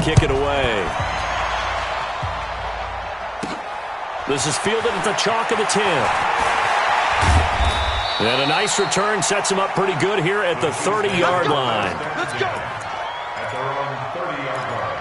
kick it away. This is fielded at the chalk of the 10. And a nice return sets him up pretty good here at the 30-yard line. Let's go. At their own 30-yard line.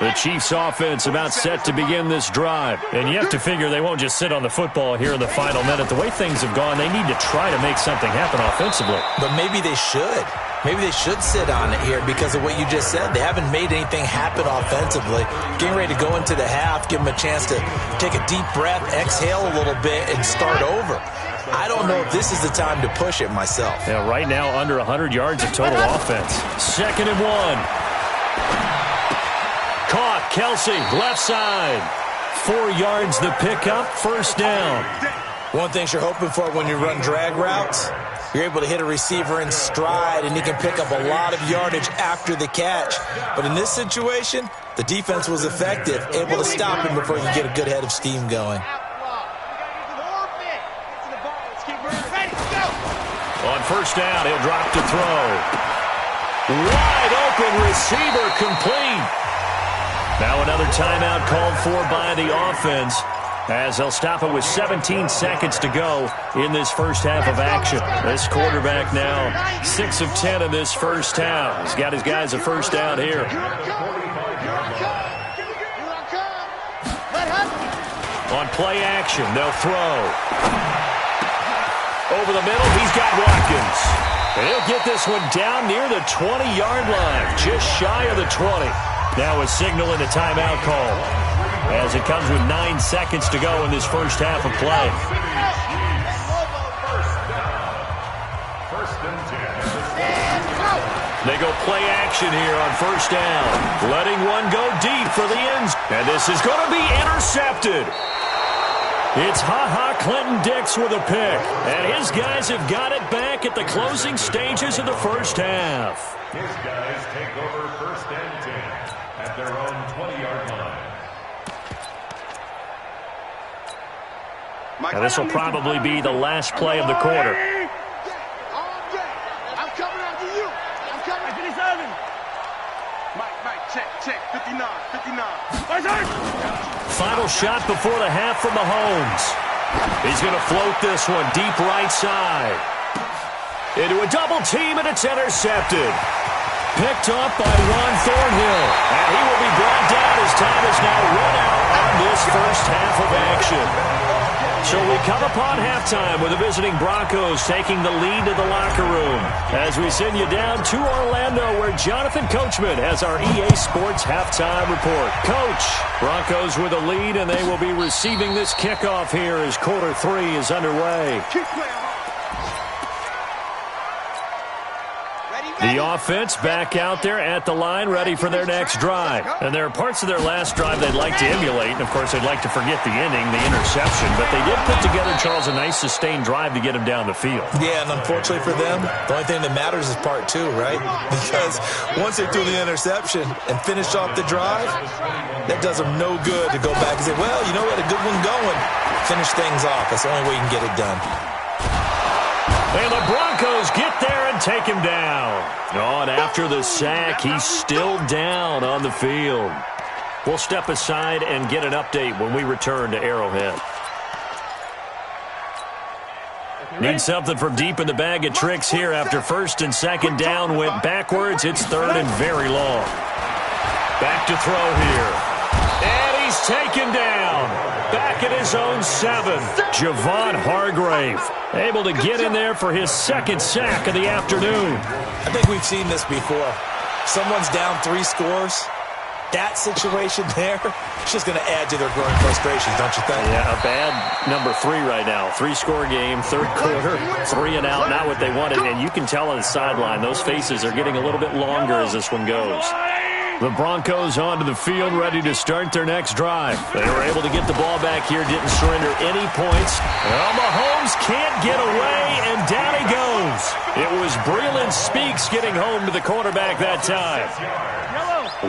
The Chiefs offense about set to begin this drive. And you have to figure they won't just sit on the football here in the final minute. The way things have gone, they need to try to make something happen offensively. But maybe they should. Maybe they should sit on it here because of what you just said. They haven't made anything happen offensively. Getting ready to go into the half, give them a chance to take a deep breath, exhale a little bit, and start over. I don't know if this is the time to push it myself. Yeah, right now under 100 yards of total offense. 2nd and 1. Caught, Kelsey, left side. 4 yards the pickup, first down. One thing you're hoping for when you run drag routes, you're able to hit a receiver in stride, and he can pick up a lot of yardage after the catch. But in this situation, the defense was effective, able to stop him before you get a good head of steam going. On first down, he'll drop to throw. Wide open receiver complete. Now another timeout called for by the offense, as they'll stop it with 17 seconds to go in this first half of action. This quarterback now 6 of 10 in this first half. He's got his guys a first down here. On play action, they'll throw. Over the middle, he's got Watkins. And he'll get this one down near the 20-yard line, just shy of the 20. Now a signal and a timeout call, as it comes with 9 seconds to go in this first half of play. They go play action here on first down, letting one go deep for the ends. And this is going to be intercepted. It's Ha-Ha Clinton-Dix with a pick, and his guys have got it back at the closing stages of the first half. His guys take over first and 10 at their own 20-yard line. Now this will probably be the last play of the quarter. I'm coming after you. I'm coming. Finish serving. Mike, check. 59. Final shot before the half from Mahomes. He's going to float this one deep right side. Into a double team, and it's intercepted. Picked off by Ron Thornhill. And he will be brought down as time is now run out on this first half of action. So we come upon halftime with the visiting Broncos taking the lead to the locker room as we send you down to Orlando, where Jonathan Coachman has our EA Sports halftime report. Coach, Broncos with a lead, and they will be receiving this kickoff here as quarter 3 is underway. The offense back out there at the line, ready for their next drive. And there are parts of their last drive they'd like to emulate. And, of course, they'd like to forget the ending, the interception. But they did put together, Charles, a nice sustained drive to get him down the field. Yeah, and unfortunately for them, the only thing that matters is part 2, right? Because once they threw the interception and finished off the drive, that does them no good to go back and say, well, you know, we had a good one going. Finish things off. That's the only way you can get it done. And the Broncos get there and take him down. Oh, and after the sack, he's still down on the field. We'll step aside and get an update when we return to Arrowhead. Need something from deep in the bag of tricks here after first and second down went backwards. It's third and very long. Back to throw here. And he's taken down. Back at his own 7. Javon Hargrave able to get in there for his second sack of the afternoon. I think we've seen this before. Someone's down 3 scores. That situation there, it's just going to add to their growing frustrations, don't you think? Yeah, a bad number 3 right now. 3-score game, third quarter, 3 and out, not what they wanted. And you can tell on the sideline, those faces are getting a little bit longer as this one goes. The Broncos onto the field, ready to start their next drive. They were able to get the ball back here, didn't surrender any points. Well, Mahomes can't get away, and down he goes. It was Breeland Speaks getting home to the quarterback that time.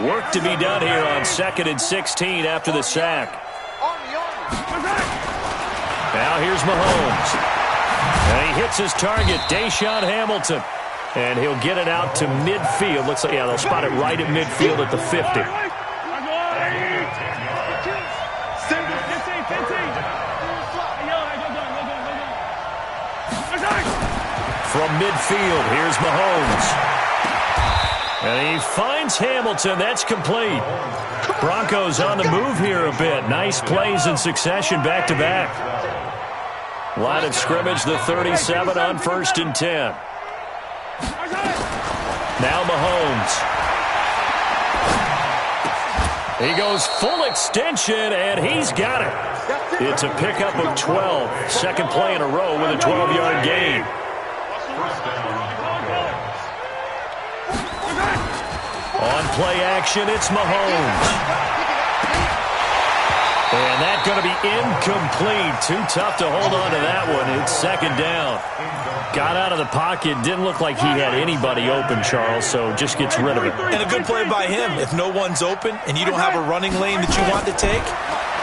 Work to be done here on 2nd and 16 after the sack. Now here's Mahomes. And he hits his target, Deshaun Hamilton. And he'll get it out to midfield. Looks like, yeah, they'll spot it right at midfield at the 50. From midfield, here's Mahomes. And he finds Hamilton. That's complete. Broncos on the move here a bit. Nice plays in succession back-to-back. Line of scrimmage, the 37 on 1st and 10. Now Mahomes. He goes full extension, and he's got it. It's a pickup of 12. Second play in a row with a 12-yard gain. On play action, it's Mahomes. And that's going to be incomplete. Too tough to hold on to that one. It's second down. Got out of the pocket. Didn't look like he had anybody open, Charles, so just gets rid of it. And a good play by him. If no one's open and you don't have a running lane that you want to take,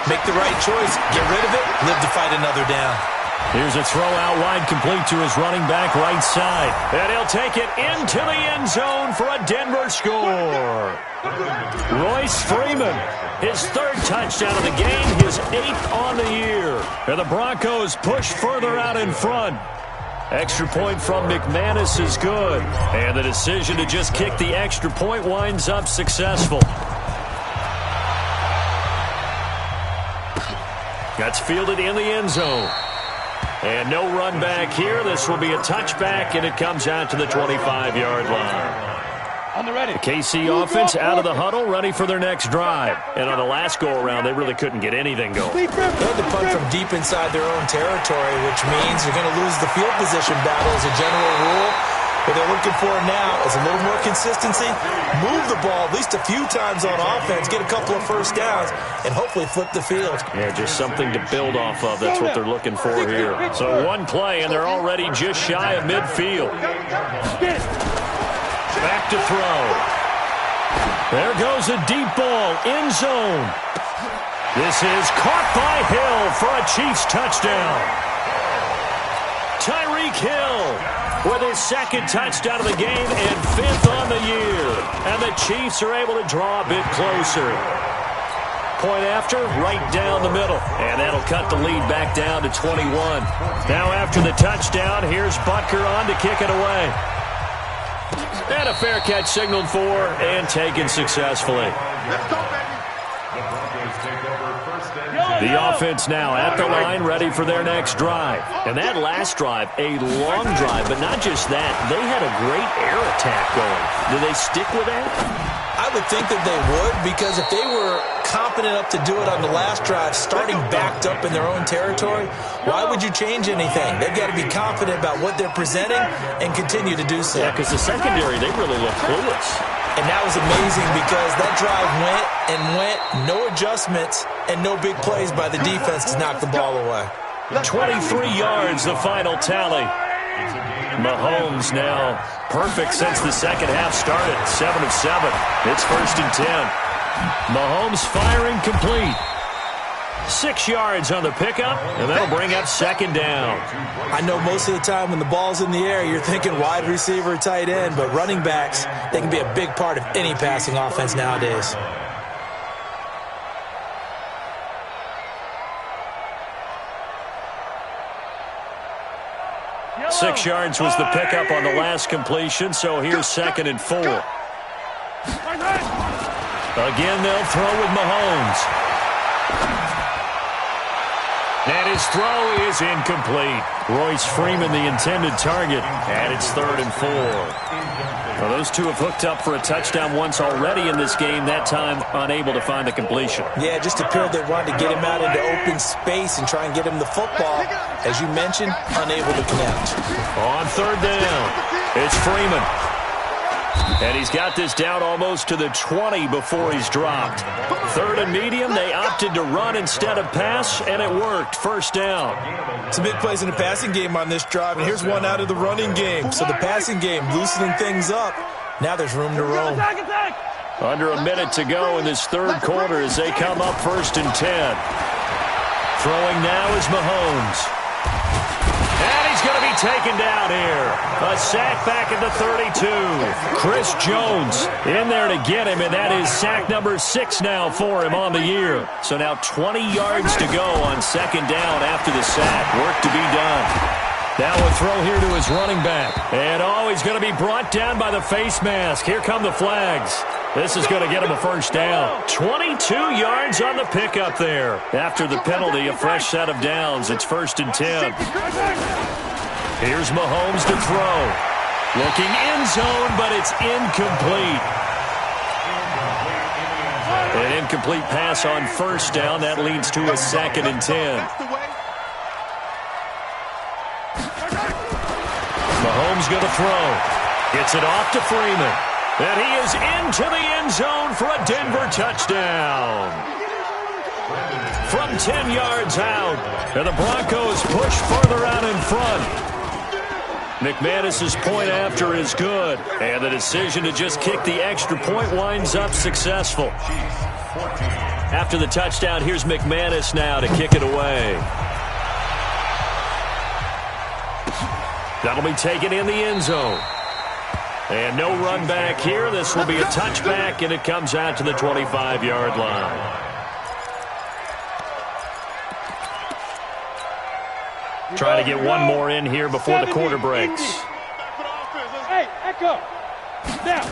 make the right choice. Get rid of it. Live to fight another down. Here's a throw out wide, complete to his running back right side. And he'll take it into the end zone for a Denver score. Royce Freeman, his third touchdown of the game, his 8th on the year. And the Broncos push further out in front. Extra point from McManus is good. And the decision to just kick the extra point winds up successful. That's fielded in the end zone. And no run back here. This will be a touchback, and it comes out to the 25-yard line. The KC offense out of the huddle, ready for their next drive. And on the last go-around, they really couldn't get anything going. They had to punt from deep inside their own territory, which means you're going to lose the field position battle as a general rule. What they're looking for now is a little more consistency, move the ball at least a few times on offense, get a couple of first downs, and hopefully flip the field. Yeah, just something to build off of. That's what they're looking for here. So one play, and they're already just shy of midfield. Back to throw. There goes a deep ball, end zone. This is caught by Hill for a Chiefs touchdown. Tyreek Hill with his second touchdown of the game and 5th on the year. And the Chiefs are able to draw a bit closer. Point after, right down the middle. And that'll cut the lead back down to 21. Now after the touchdown, here's Butker on to kick it away. And a fair catch signaled for and taken successfully. The offense now at the line, ready for their next drive. And that last drive, a long drive, but not just that. They had a great air attack going. Do they stick with that? I would think that they would, because if they were competent enough to do it on the last drive, starting backed up in their own territory, why would you change anything? They've got to be confident about what they're presenting and continue to do so. Yeah, because the secondary, they really look clueless. And that was amazing because that drive went and went, no adjustments, and no big plays by the defense to knock the ball away. 23 yards, the final tally. Mahomes now perfect since the second half started. 7 of 7. It's 1st and 10. Mahomes firing complete. 6 yards on the pickup, and that'll bring up second down. I know most of the time when the ball's in the air, you're thinking wide receiver, tight end, but running backs, they can be a big part of any passing offense nowadays. Yellow. 6 yards was the pickup on the last completion, so here's 2nd and 4. Again, they'll throw with Mahomes. And his throw is incomplete. Royce Freeman, the intended target, and it's 3rd and 4. Well, those two have hooked up for a touchdown once already in this game, that time unable to find the completion. Yeah, it just appeared they wanted to get him out into open space and try and get him the football. As you mentioned, unable to connect. On 3rd down, it's Freeman. And he's got this down almost to the 20 before he's dropped. 3rd and medium, they opted to run instead of pass, and it worked. 1st down. Some big plays in the passing game on this drive, and here's one out of the running game. So the passing game loosening things up. Now there's room to roam. Under a minute to go in this 3rd quarter as they come up 1st and 10. Throwing now is Mahomes. And he's going to be taken down here. A sack back at the 32. Chris Jones in there to get him, and that is sack number 6 now for him on the year. So now 20 yards to go on second down after the sack. Work to be done. Now a throw here to his running back. And, he's going to be brought down by the face mask. Here come the flags. This is going to get him a first down. 22 yards on the pickup there. After the penalty, a fresh set of downs. It's 1st and 10. Here's Mahomes to throw. Looking end zone, but it's incomplete. An incomplete pass on first down. That leads to a 2nd and 10. Mahomes going to throw. Gets it off to Freeman. And he is into the end zone for a Denver touchdown. From 10 yards out. And the Broncos push further out in front. McManus's point after is good. And the decision to just kick the extra point winds up successful. After the touchdown, here's McManus now to kick it away. That'll be taken in the end zone. And no run back here. This will be a touchback, and it comes out to the 25-yard line. Trying to get one more in here before the quarter breaks. Hey, Echo. Now.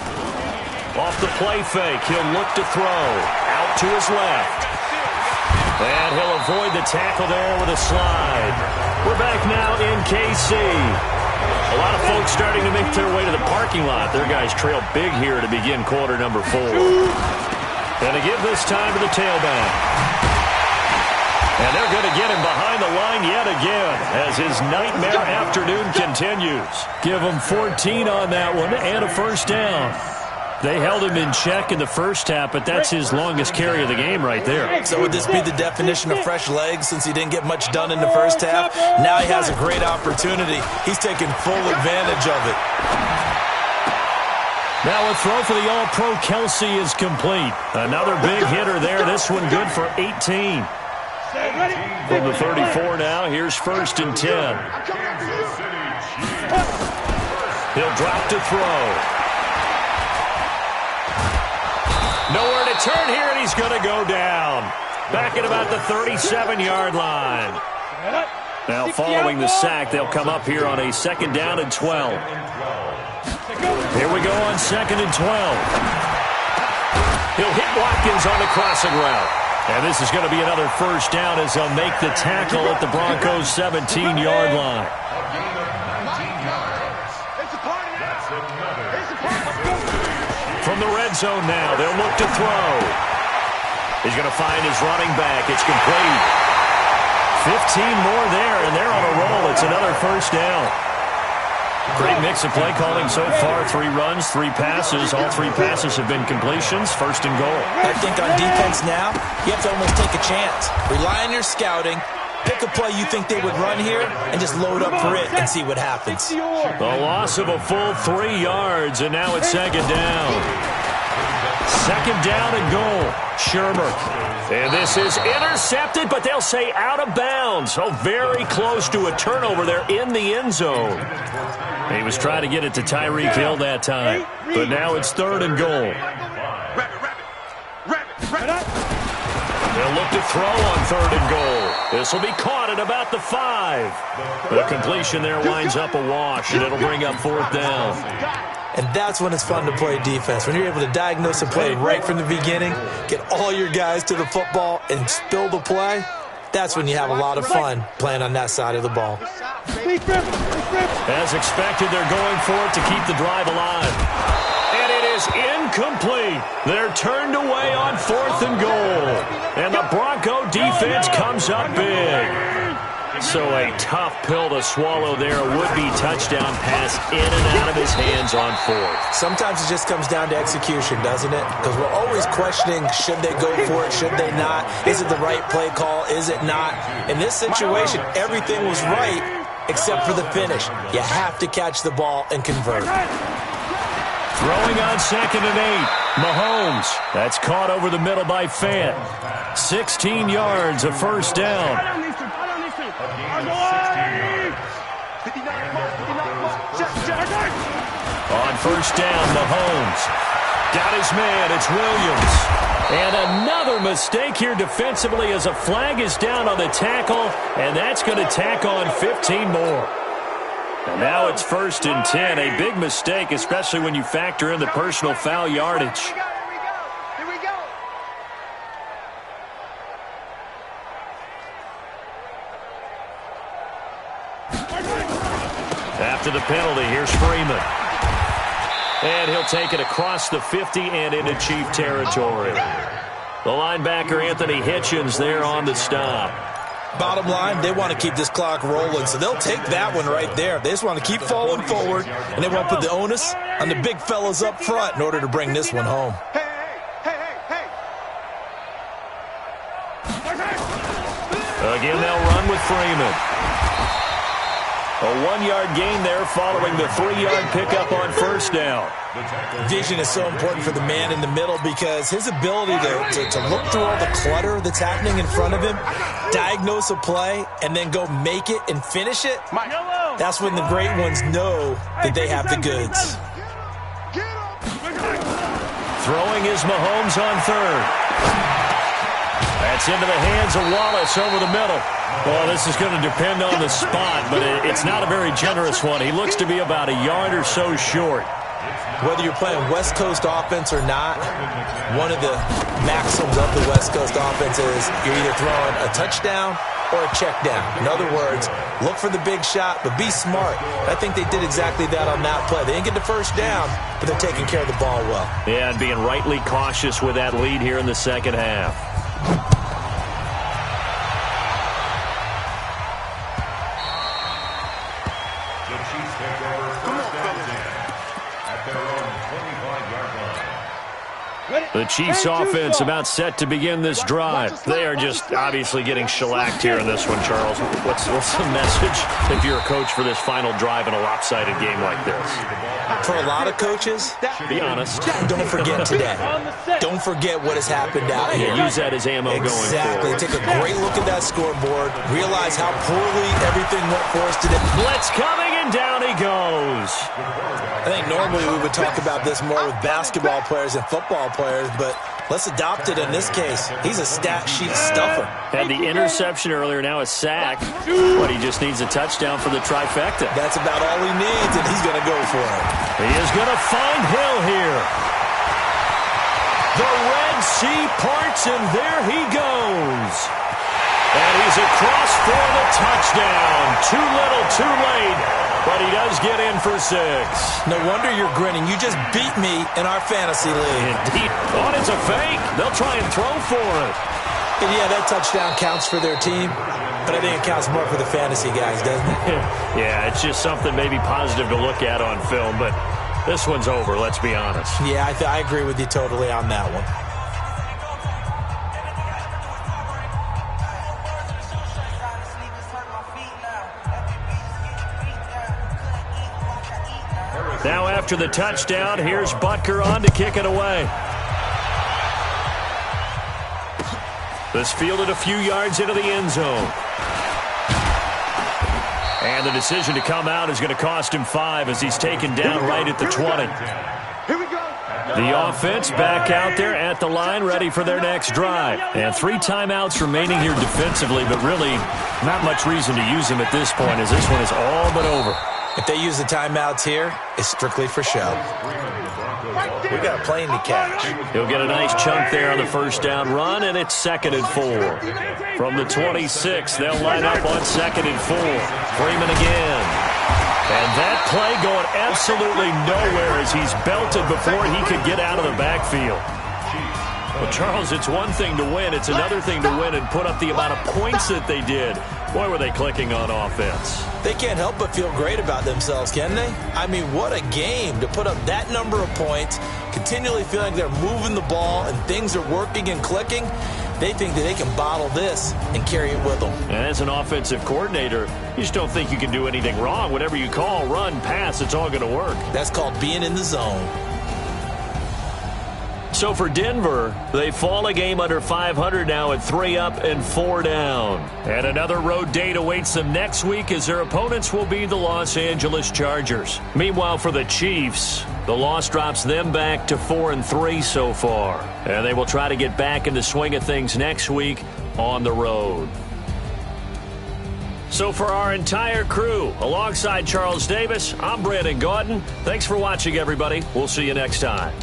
Off the play fake, he'll look to throw. Out to his left. And he'll avoid the tackle there with a slide. We're back now in KC. A lot of folks starting to make their way to the parking lot. Their guys trail big here to begin quarter number 4. And to give this time to the tailback. And they're going to get him behind the line yet again as his nightmare afternoon continues. Give him 14 on that one and a first down. They held him in check in the first half, but that's his longest carry of the game right there. So would this be the definition of fresh legs since he didn't get much done in the first half? Now he has a great opportunity. He's taking full advantage of it. Now a throw for the All-Pro Kelsey is complete. Another big hitter there. This one good for 18. From the 34 now, here's 1st and 10. He'll drop to throw. Nowhere to turn here, and he's going to go down. Back at about the 37-yard line. Now following the sack, they'll come up here on a 2nd down and 12. Here we go on 2nd and 12. He'll hit Watkins on the crossing route. And this is going to be another first down as they'll make the tackle at the Broncos' 17-yard line. From the red zone now, they'll look to throw. He's going to find his running back. It's complete. 15 more there, and they're on a roll. It's another first down. Great mix of play calling so far. 3 runs, 3 passes. All 3 passes have been completions. 1st and goal. I think on defense now, you have to almost take a chance. Rely on your scouting. Pick a play you think they would run here and just load up for it and see what happens. The loss of a full 3 yards, and now it's 2nd down. 2nd down and goal. Shermer. And this is intercepted, but they'll say out of bounds. So very close to a turnover there in the end zone. He was trying to get it to Tyreek Hill that time. But now it's 3rd and goal. They'll look to throw on 3rd and goal. This will be caught at about the 5. The completion there winds up a wash, and it'll bring up 4th down. And that's when it's fun to play defense. When you're able to diagnose a play right from the beginning, get all your guys to the football, and spill the play, that's when you have a lot of fun playing on that side of the ball. As expected, they're going for it to keep the drive alive. And it is incomplete. They're turned away on 4th and goal. And the Bronco defense comes up big. So a tough pill to swallow there. A would-be touchdown pass in and out of his hands on 4th. Sometimes it just comes down to execution, doesn't it? Because we're always questioning, should they go for it, should they not? Is it the right play call, is it not? In this situation, everything was right except for the finish. You have to catch the ball and convert. Throwing on 2nd and 8. Mahomes. That's caught over the middle by Fant. 16 yards, a first down. first down. Mahomes got his man. It's Williams. And another mistake here defensively as a flag is down on the tackle, and that's going to tack on 15 more. And now it's 1st and 10. A big mistake, especially when you factor in the personal foul yardage. Here we go. After the penalty, here's Freeman. And he'll take it across the 50 and into Chief territory. The linebacker, Anthony Hitchens, there on the stop. Bottom line, they want to keep this clock rolling, so they'll take that one right there. They just want to keep falling forward, and they want to put the onus on the big fellas up front in order to bring this one home. Hey. Again, they'll run with Freeman. A 1-yard gain there following the 3-yard pickup on first down. Vision is so important for the man in the middle because his ability to look through all the clutter that's happening in front of him, diagnose a play, and then go make it and finish it, that's when the great ones know that they have the goods. Throwing is Mahomes on third. That's into the hands of Wallace over the middle. Well, this is going to depend on the spot, but it's not a very generous one. He looks to be about a yard or so short. Whether you're playing West Coast offense or not, one of the maxims of the West Coast offense is you're either throwing a touchdown or a check down. In other words, look for the big shot, but be smart. I think they did exactly that on that play. They didn't get the first down, but they're taking care of the ball well. Yeah, and being rightly cautious with that lead here in the second half. The Chiefs offense about set to begin this drive. They are just obviously getting shellacked here in this one, Charles. What's the message if you're a coach for this final drive in a lopsided game like this? For a lot of coaches, be honest. Don't forget today. Don't forget what has happened out here. Use that as ammo going forward. Exactly. Take a great look at that scoreboard. Realize how poorly everything went for us today. Blitz coming, and down he goes. I think normally we would talk about this more with basketball players and football players, but let's adopt it in this case. He's a stat sheet stuffer. Had the interception earlier, now a sack. But he just needs a touchdown for the trifecta. That's about all he needs, and he's going to go for it. He is going to find Hill here. The Red Sea parts, and there he goes. And he's across for the touchdown. Too little, too late. But he does get in for 6. No wonder you're grinning. You just beat me in our fantasy league. Indeed. Oh, it's a fake. They'll try and throw for it. And yeah, that touchdown counts for their team, but I think it counts more for the fantasy guys, doesn't it? Yeah, it's just something maybe positive to look at on film, but this one's over, let's be honest. Yeah, I agree with you totally on that one. Now after the touchdown, here's Butker on to kick it away. This fielded a few yards into the end zone. And the decision to come out is going to cost him 5 as he's taken down right at the 20. Here we go. The offense back out there at the line, ready for their next drive. And 3 timeouts remaining here defensively, but really not much reason to use them at this point as this one is all but over. If they use the timeouts here, it's strictly for show. We got a plane to catch. He'll get a nice chunk there on the first down run, and it's 2nd and 4. From the 26, they'll line up on 2nd and 4. Freeman again. And that play going absolutely nowhere as he's belted before he could get out of the backfield. Well, Charles, it's one thing to win. It's another thing to win and put up the amount of points that they did. Boy, were they clicking on offense. They can't help but feel great about themselves, can they? I mean, what a game to put up that number of points, continually feeling they're moving the ball and things are working and clicking. They think that they can bottle this and carry it with them. And as an offensive coordinator, you just don't think you can do anything wrong. Whatever you call, run, pass, it's all going to work. That's called being in the zone. So for Denver, they fall a game under 500 now at 3 up and 4 down. And another road date awaits them next week as their opponents will be the Los Angeles Chargers. Meanwhile, for the Chiefs, the loss drops them back to 4-3 so far. And they will try to get back in the swing of things next week on the road. So for our entire crew, alongside Charles Davis, I'm Brandon Gaudin. Thanks for watching, everybody. We'll see you next time.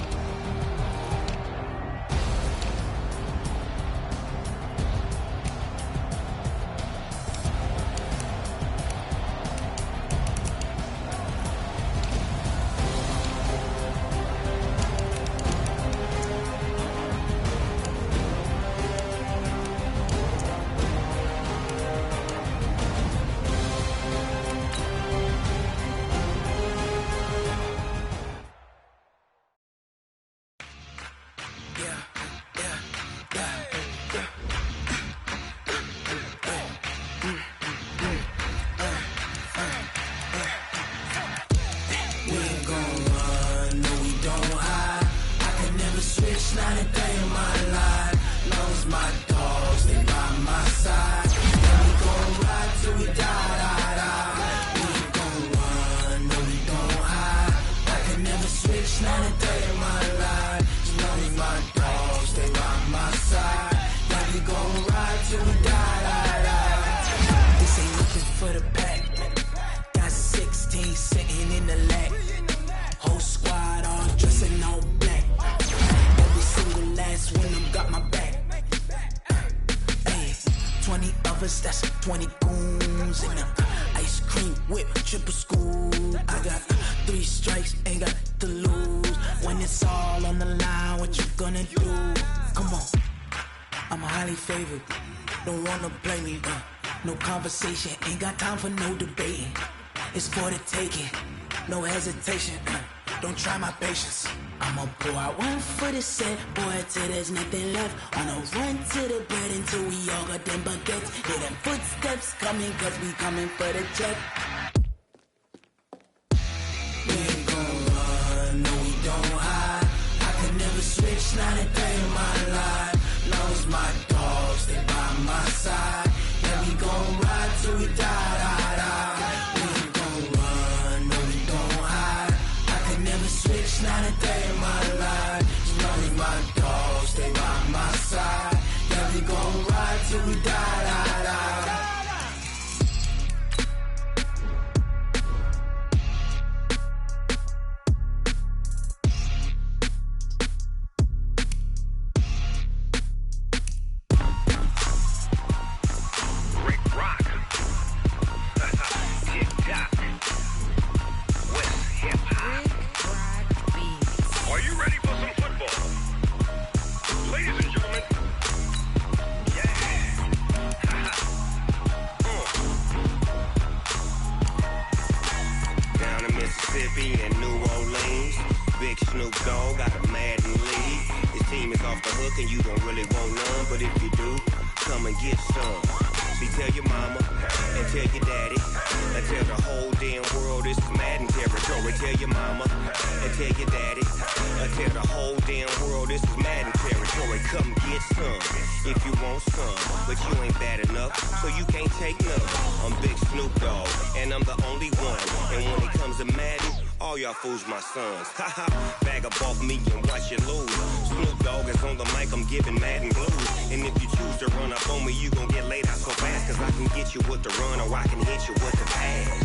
That's 20 goons and them ice cream whip, triple school. I got 3 strikes, ain't got to lose. When it's all on the line, what you gonna do? Come on, I'm highly favored. Don't wanna play me, no conversation, ain't got time for no debating. It's for the taking, no hesitation. Don't try my patience. I'ma pour out one for the set, boy, till there's nothing left. On a run to the bread until we all got them baguettes. Hear them footsteps coming, cause we coming for the check. We ain't gon' run, no we don't hide. I could never switch, not a day in my life. Long as my dogs, they by my side. Yeah, we gon' ride till we die, die, die. We ain't gon' run, no we don't hide. I could never switch, not a day in my life. As long as my dogs, they by my side. Yeah, we gon' ride till we die, die, die. Fools my sons. Haha, bag up off me and watch you lose. Snoop Dogg is on the mic, I'm giving Madden blues. And if you choose to run up on me, you gon' get laid out so fast. Cause I can get you with the run or I can hit you with the pass.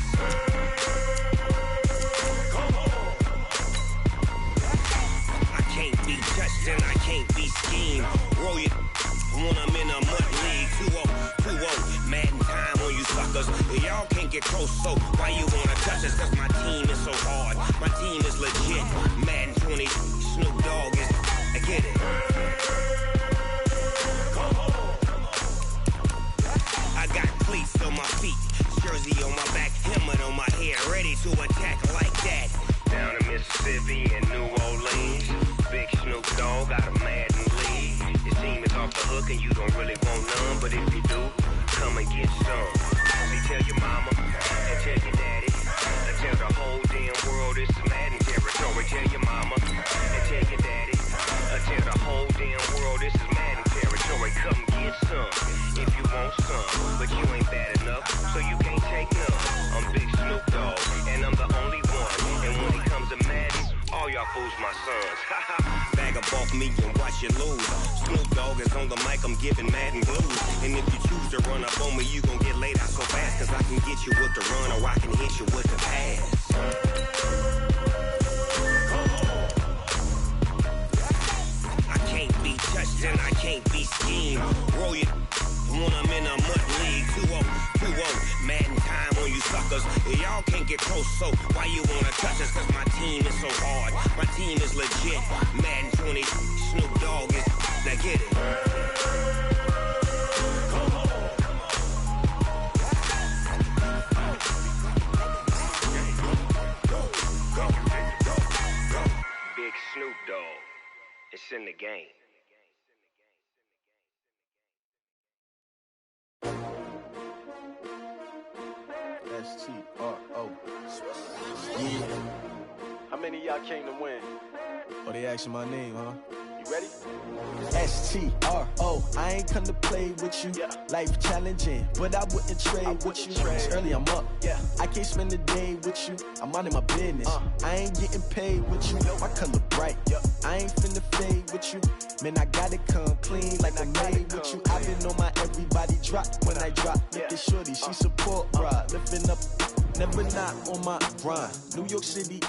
Come on. I can't be touched and I can't be schemed. Roll you when I'm in a mud league. 2-0, 2-0, Madden time on you suckers. Y'all can't get close, so why you wanna touch us? Cause my team is so hard. My team is legit. Madden 20, Snoop Dogg is, I get it. Come on. I got cleats on my feet, jersey on my back, helmet on my head, ready to attack like that. Down in Mississippi and New Orleans, big Snoop Dogg got a Madden league. Your team is off the hook and you don't really want none, but if you do, come and get some. See, tell your mama and tell your daddy. Tell the whole damn world it's Madden territory. Tell your mama and tell your daddy. Tell the you lose. Snoop Dogg is on the mic, I'm giving mad and blues. And if you choose to run up on me, you gon' get laid out so fast. Cause I can get you with the run or I can hit you with the pass. I can't be touched and I can't be schemed. Roll you when I'm in a mud league. 2-0, mad in time on you suckers. Y'all can't get close, so why you wanna touch us? Cause my team is so hard, my team is legit. Madden 20, Snoop Dogg is, now get it. Big Snoop Dogg, it's in the game. S-T-R-O. Yeah. How many of y'all came to win? Oh, they asking my name, huh? You ready? S-T-R-O. I ain't come to play with you. Life challenging, but I wouldn't trade with you. It's early, I'm up. I can't spend the day with you. I'm minding my business. I ain't getting paid with you. My color bright. I ain't finna fade with you. Man, I gotta come clean like I made with you. I've been on my everybody drop when I drop. Look at shorty, she support ride. Lifting up, never not on my grind. New York City.